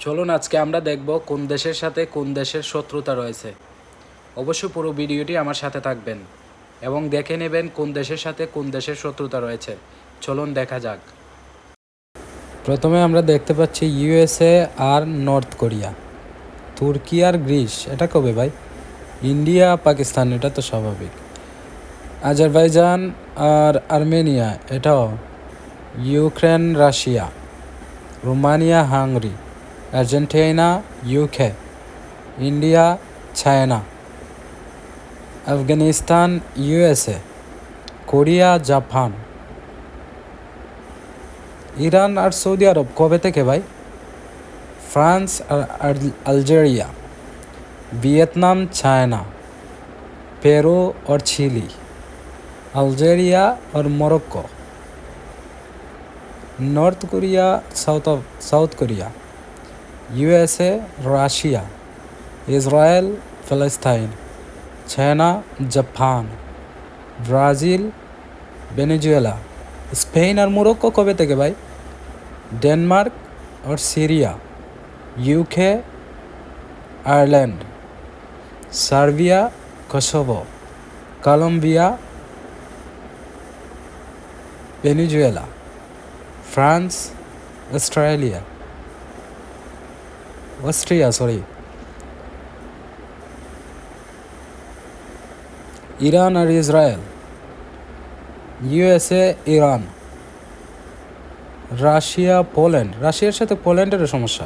চলুন আজকে আমরা দেখব কোন দেশের সাথে কোন দেশের শত্রুতা রয়েছে। অবশ্যই পুরো ভিডিওটি আমার সাথে থাকবেন এবং দেখে নেবেন কোন দেশের সাথে কোন দেশের শত্রুতা রয়েছে। চলুন দেখা যাক। প্রথমে আমরা দেখতে পাচ্ছি ইউএসএ আর নর্থ কোরিয়া। তুর্কি আর গ্রিস, এটা কবে ভাই? ইন্ডিয়া পাকিস্তান, এটা তো স্বাভাবিক। আজারবাইজান আর আর্মেনিয়া, এটাও। Ukraine Russia, Romania Hungary, Argentina UK, India China, Afghanistan USA, Korea Japan, Iran আর সৌদি আরব কবে থেকে ভাই? ফ্রান্স আর আলজেরিয়া, ভিয়েতনাম চায়না, पेरू और चिली, अल्जीरिया और Morocco, North Korea South Korea, USA Russia, Israel फ़लस्तीन, China Japan, Brazil Venezuela, Spain और मोरक्को कबे থেকে ভাই? डेनमार्क और Syria, UK Ireland, Serbia Kosovo, Colombia Venezuela, France Austria Iran और Israel, USA Iran, Russia Poland. রাশিয়ার সাথে পোল্যান্ডেরও সমস্যা।